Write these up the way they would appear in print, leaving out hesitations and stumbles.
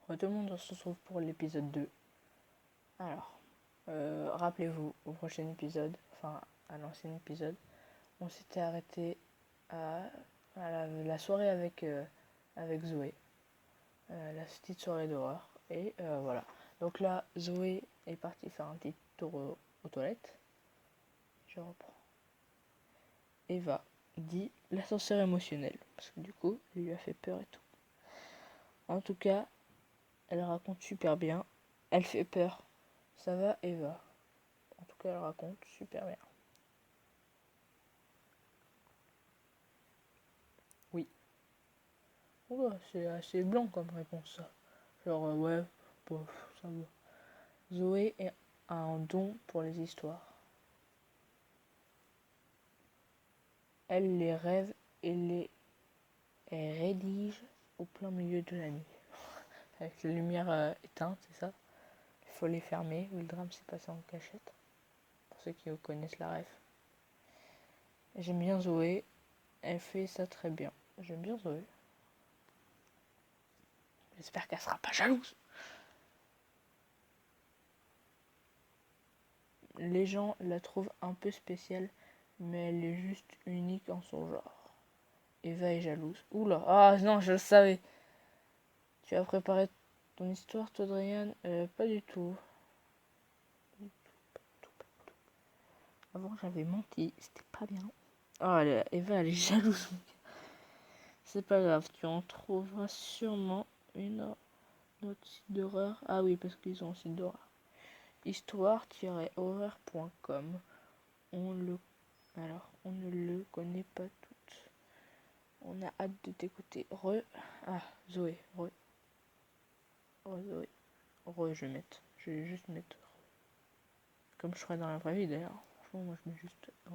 Tout le monde, on se retrouve pour l'épisode 2. Alors, rappelez-vous, au prochain épisode, enfin à l'ancien épisode, on s'était arrêté à la soirée avec Zoé, la petite soirée d'horreur. Et voilà. Donc là, Zoé est partie faire un petit tour aux toilettes. Je reprends. Eva dit l'ascenseur émotionnel, parce que du coup, il lui a fait peur et tout. En tout cas, elle raconte super bien. Elle fait peur. Ça va, Eva? En tout cas, elle raconte super bien. Oui. Oula, c'est assez blanc comme réponse, ça. Genre, ouais, bof, ça va. Zoé a un don pour les histoires. Elle les rêve et les rédige au plein milieu de la nuit. Avec la lumière éteinte, c'est ça? Il faut les fermer, ou le drame s'est passé en cachette. Pour ceux qui connaissent la ref. J'aime bien Zoé, elle fait ça très bien. J'aime bien Zoé. J'espère qu'elle sera pas jalouse. Les gens la trouvent un peu spéciale, mais elle est juste unique en son genre. Eva est jalouse. Oula, ah non, je le savais. Tu as préparé ton histoire, toi, Adrien? Pas du tout. Avant, j'avais menti, c'était pas bien. Oh, Eva, elle est jalouse. C'est pas grave, tu en trouveras sûrement une autre site d'horreur. Ah oui, parce qu'ils ont un site d'horreur. Histoire-horreur.com. On ne le connaît pas toutes. On a hâte de t'écouter. Zoé. Zoé. Je vais mettre. Je vais juste mettre. Comme je ferais dans la vraie vie d'ailleurs. Franchement, moi je mets juste. Je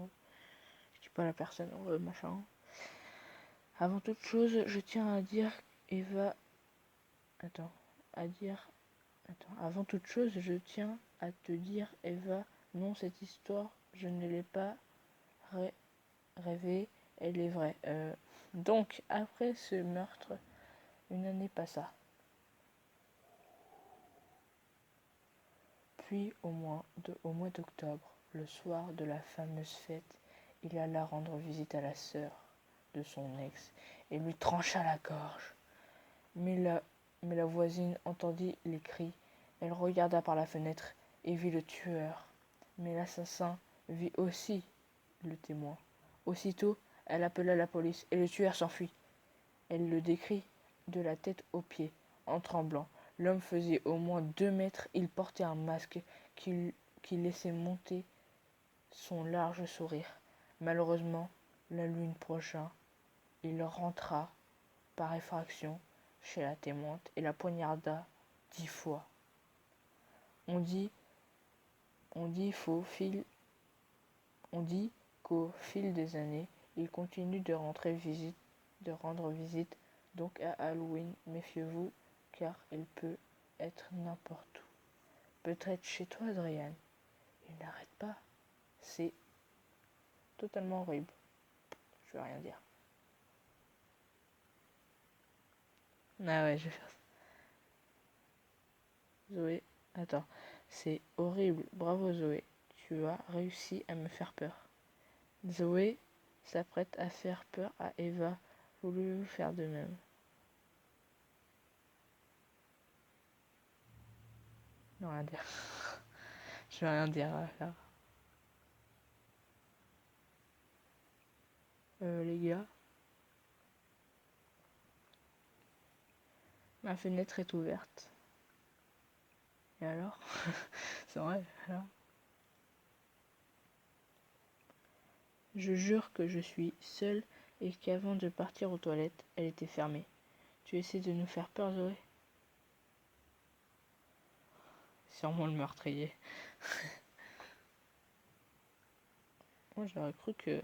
dis pas la personne. Machin. Avant toute chose, je tiens à dire Eva. Attends. Avant toute chose, je tiens à te dire, Eva, non, cette histoire, je ne l'ai pas rêvée, elle est vraie. Donc, après ce meurtre, une année passa. Puis, au mois d'octobre, le soir de la fameuse fête, il alla rendre visite à la sœur de son ex et lui trancha la gorge. Mais la voisine entendit les cris. Elle regarda par la fenêtre et vit le tueur. Mais l'assassin vit aussi le témoin. Aussitôt, elle appela la police et le tueur s'enfuit. Elle le décrit de la tête aux pieds, en tremblant. L'homme faisait au moins 2 mètres. Il portait un masque qui laissait monter son large sourire. Malheureusement, la lune prochaine, il rentra par effraction chez la témointe et la poignarda 10 fois. On dit qu'au fil des années, il continue de rendre visite, donc à Halloween, méfiez-vous, car il peut être n'importe où. Peut-être chez toi, Adrien. Il n'arrête pas. C'est totalement horrible. Je vais rien dire. Ah ouais, je vais faire ça. Zoé, attends. C'est horrible. Bravo, Zoé. Tu as réussi à me faire peur. Zoé s'apprête à faire peur à Eva. Voulez-vous faire de même? Non, rien dire. Je vais rien dire à faire. Les gars, ma fenêtre est ouverte. Et alors? C'est vrai, alors? Je jure que je suis seule et qu'avant de partir aux toilettes, elle était fermée. Tu essaies de nous faire peur, Zoé? Sûrement le meurtrier. Moi, j'aurais cru que...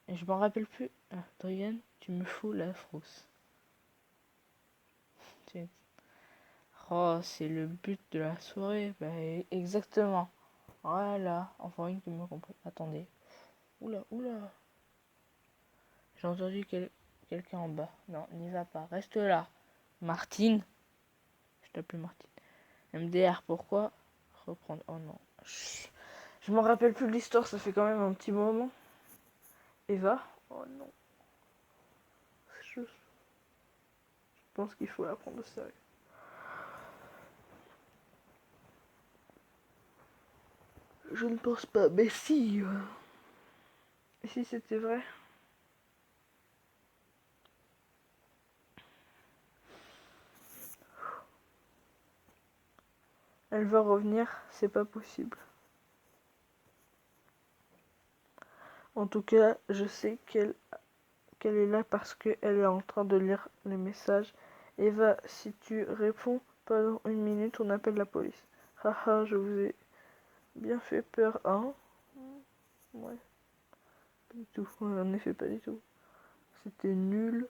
Je m'en rappelle plus. Ah, Adrien, tu me fous la frousse. Oh, c'est le but de la soirée. Bah, exactement. Voilà. Enfin, une qui me comprend. Attendez. Oula. J'ai entendu quelqu'un en bas. Non, n'y va pas. Reste là. Martine. t'appelle Martine. MDR, pourquoi reprendre? Oh non. Je m'en rappelle plus de l'histoire, ça fait quand même un petit moment. Eva? Oh non. Je pense qu'il faut la prendre au sérieux. Je ne pense pas, mais si. Et si c'était vrai? Elle va revenir, c'est pas possible. En tout cas, je sais qu'elle est là parce qu'elle est en train de lire les messages. Eva, si tu réponds pas dans 1 minute, on appelle la police. Haha, je vous ai bien fait peur, hein? Ouais, pas du tout. Ouais, en effet, pas du tout. C'était nul.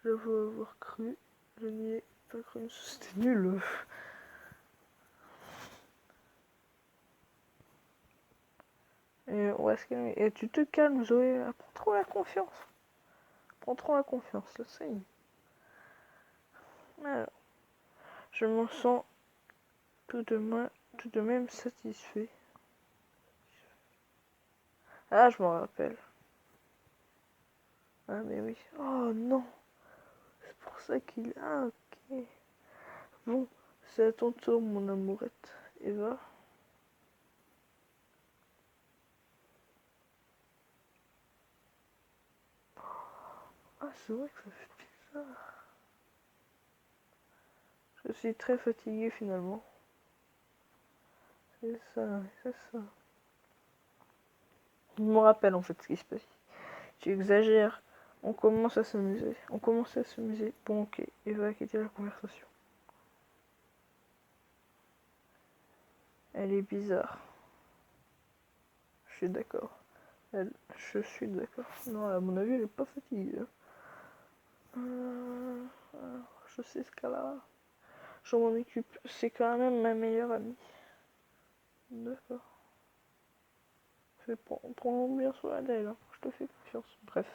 J'avoue avoir cru. Je n'y ai pas cru. C'était nul. Et on va se calmer. Et tu te calmes, Zoé. Prends trop la confiance. Prends trop la confiance, là, ça y est. Alors, je m'en sens tout de même satisfait. Ah, je m'en rappelle. Ah, mais oui. Oh non. C'est pour ça qu'il... Ah, ok. Bon, c'est à ton tour, mon amourette. Eva. Ah, c'est vrai que ça fait bizarre. Je suis très fatiguée, finalement. C'est ça, c'est ça. Je me rappelle, en fait, ce qui se passe. Tu exagères. On commence à s'amuser. Bon, ok. Eva a quitté la conversation. Elle est bizarre. Je suis d'accord. Je suis d'accord. Non, à mon avis, elle est pas fatiguée. Je sais ce qu'elle a. Je m'en occupe. C'est quand même ma meilleure amie. D'accord. Prends bien soin d'elle. Hein. Je te fais confiance. Bref.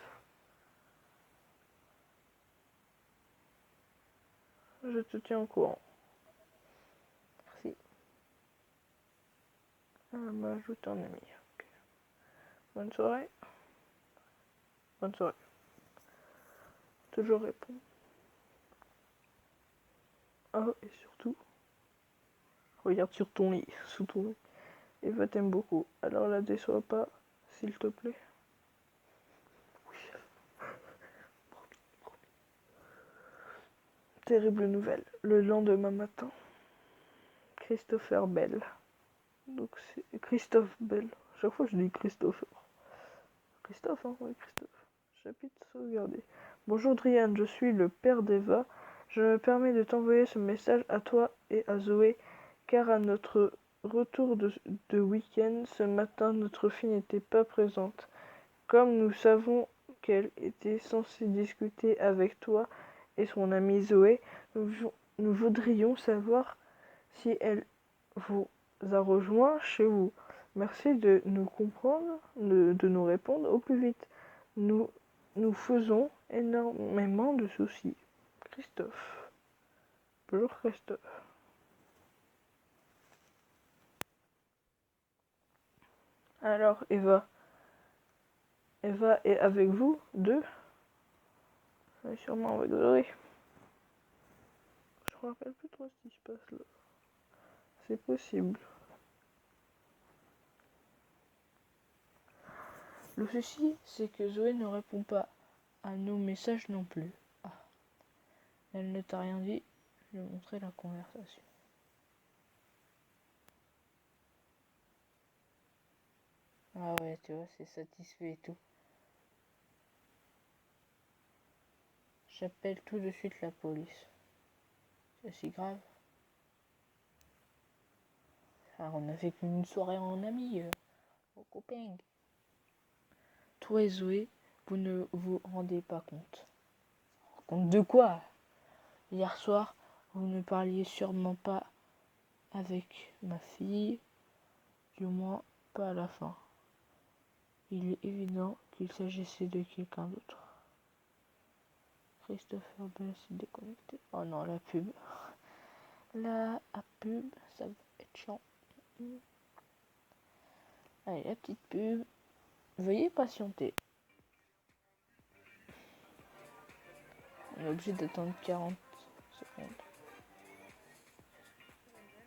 Je te tiens au courant. Merci. Elle m'a ajouté un ami. Okay. Bonne soirée. Bonne soirée. Toujours répondre. Ah, et surtout, regarde sur ton lit, sous ton lit. Eva t'aime beaucoup, alors la déçois pas, s'il te plaît. Oui. Terrible nouvelle. Le lendemain matin, Christopher Bell. Donc c'est Christophe Bell. Chaque fois je dis Christopher. Christophe, hein, oui, Christophe. Chapitre sauvegardé. Bonjour Drian, je suis le père d'Eva. Je me permets de t'envoyer ce message à toi et à Zoé, car à notre retour de week-end, ce matin, notre fille n'était pas présente. Comme nous savons qu'elle était censée discuter avec toi et son amie Zoé, nous voudrions savoir si elle vous a rejoint chez vous. Merci de nous comprendre, de nous répondre au plus vite. Nous faisons énormément de soucis. Christophe. Bonjour Christophe. Alors Eva est avec vous deux? Elle est sûrement avec Zoé. Je me rappelle plus trop ce qui se passe là. C'est possible. Le souci, c'est que Zoé ne répond pas à nos messages non plus. Ah, elle ne t'a rien dit, je vais montrer la conversation. Ah ouais, tu vois, c'est satisfait et tout. J'appelle tout de suite la police. C'est si grave. Alors, on a fait qu'une soirée en amis, au copain. Toi et Zoé, vous ne vous rendez pas compte. Compte de quoi? Hier soir, vous ne parliez sûrement pas avec ma fille, du moins pas à la fin. Il est évident qu'il s'agissait de quelqu'un d'autre. Christopher Bell s'est déconnecté. Oh non, la pub. La pub, ça va être chiant. Allez, la petite pub. Veuillez patienter. On est obligé d'attendre 40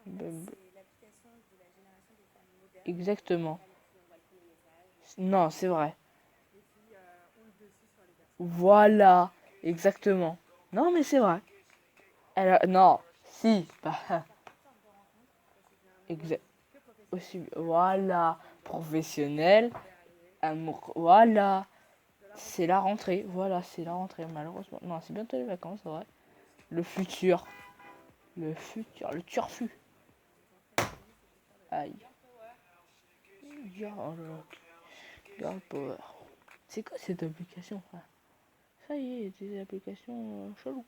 secondes. Exactement. Non, c'est vrai. Voilà, exactement. Non, mais c'est vrai. Non, si, bah, exact. Aussi, voilà, professionnel, amour, voilà. C'est la rentrée, voilà, c'est la rentrée, malheureusement. Non, c'est bientôt les vacances, c'est vrai. Le futur, le turfu. Aïe. Girl Power. C'est quoi cette application, frère? Ça y est, des applications cheloues.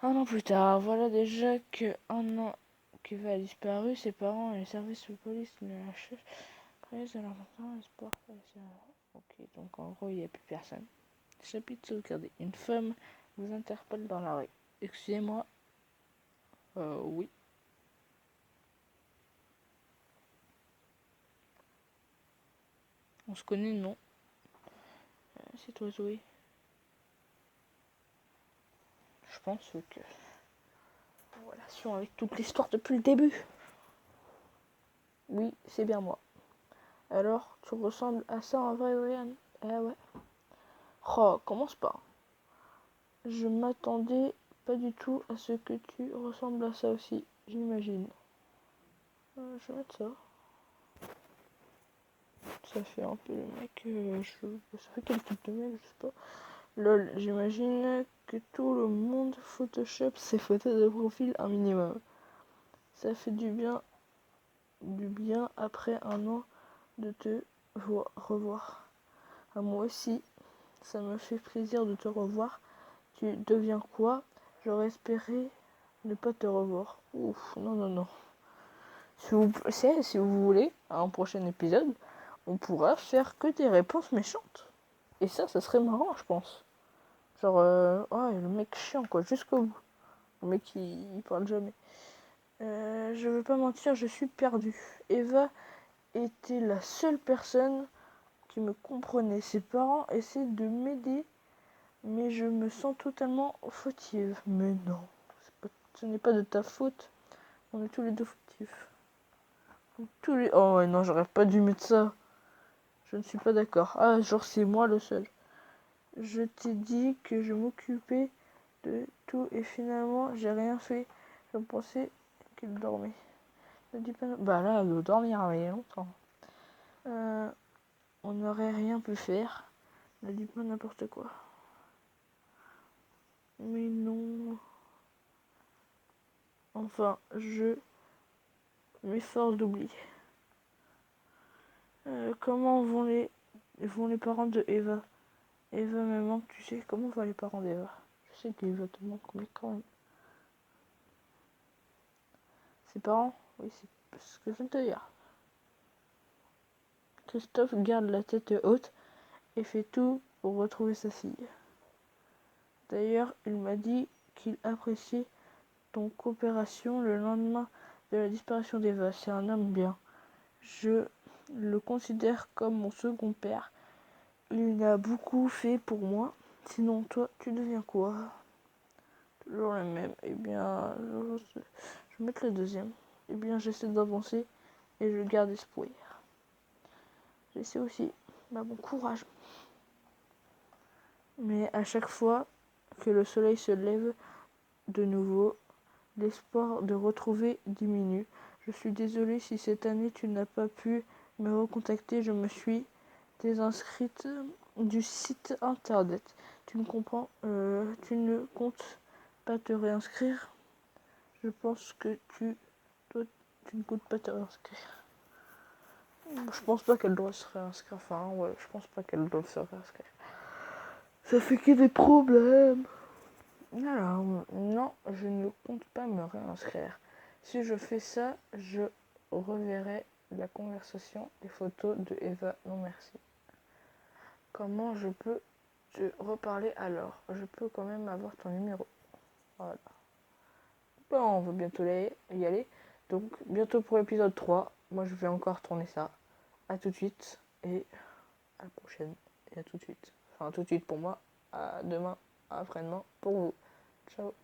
Un an plus tard, voilà déjà que un an qu'Eva a disparu, ses parents et les services de police ne la cherchent. Créés à leur maintenant, espoir. Ok, donc en gros, il n'y a plus personne. Chapitre sauvegardé. Une femme vous interpelle dans la rue. Excusez-moi. Oui. On se connaît, non? C'est toi, Zoé. Je pense que... En relation avec toute l'histoire depuis le début. Oui, c'est bien moi. Alors, tu ressembles à ça en vrai, Ryan? Ah ouais. Oh, commence pas. Je m'attendais pas du tout à ce que tu ressembles à ça aussi, j'imagine. Je vais mettre ça. Ça fait un peu le mec... ça fait quel type de mec, je sais pas. Lol, j'imagine que tout le monde Photoshop ses photos de profil un minimum. Ça fait du bien après un an de te revoir. À moi aussi, ça me fait plaisir de te revoir. Tu deviens quoi? J'aurais espéré ne pas te revoir. Ouf, non, non, non. Si vous voulez, à un prochain épisode, on pourra faire que des réponses méchantes. Et ça serait marrant, je pense. Genre, ouais, le mec chiant, quoi, jusqu'au bout. Le mec, il parle jamais. Je veux pas mentir, je suis perdu. Eva était la seule personne qui me comprenait. Ses parents essaient de m'aider, mais je me sens totalement fautive. Mais non, ce n'est pas de ta faute. On est tous les deux fautifs. Oh ouais, non, j'aurais pas dû mettre ça. Je ne suis pas d'accord. Ah, genre, c'est moi le seul. Je t'ai dit que je m'occupais de tout et finalement, j'ai rien fait. Je pensais qu'il dormait. Ne dis pas... Bah là, elle doit dormir il y a longtemps. On n'aurait rien pu faire. Ne dis pas n'importe quoi. Mais non. Enfin, je m'efforce d'oublier. Comment vont les parents de Eva? Eva me manque, tu sais. Comment vont les parents d'Eva? Je sais qu'Eva te manque, mais quand même. Ses parents? Oui, c'est ce que je viens de te dire. Christophe garde la tête haute et fait tout pour retrouver sa fille. D'ailleurs, il m'a dit qu'il appréciait ton coopération le lendemain de la disparition d'Eva. C'est un homme bien. Je le considère comme mon second père. Il a beaucoup fait pour moi. Sinon, toi, tu deviens quoi? Toujours le même. Eh bien, je vais mettre le deuxième. Eh bien, j'essaie d'avancer et je garde espoir. J'essaie aussi. Bah, bon courage. Mais à chaque fois que le soleil se lève de nouveau, l'espoir de retrouver diminue. Je suis désolée si cette année tu n'as pas pu me recontacter. Je me suis désinscrite du site internet. Tu ne comprends, tu ne comptes pas te réinscrire? Je pense que toi, tu ne comptes pas te réinscrire. Je pense pas qu'elle doit se réinscrire. Enfin, ouais, je pense pas qu'elle doit se réinscrire. Ça fait que des problèmes. Alors, non, je ne compte pas me réinscrire. Si je fais ça, je reverrai la conversation et photos de Eva. Non, merci. Comment je peux te reparler alors? Je peux quand même avoir ton numéro. Voilà. là, on va bientôt y aller. Donc, bientôt pour l'épisode 3. Moi, je vais encore tourner ça. À tout de suite et à la prochaine. Et à tout de suite. Enfin, à tout de suite pour moi. À demain, à après-demain pour vous. Ciao.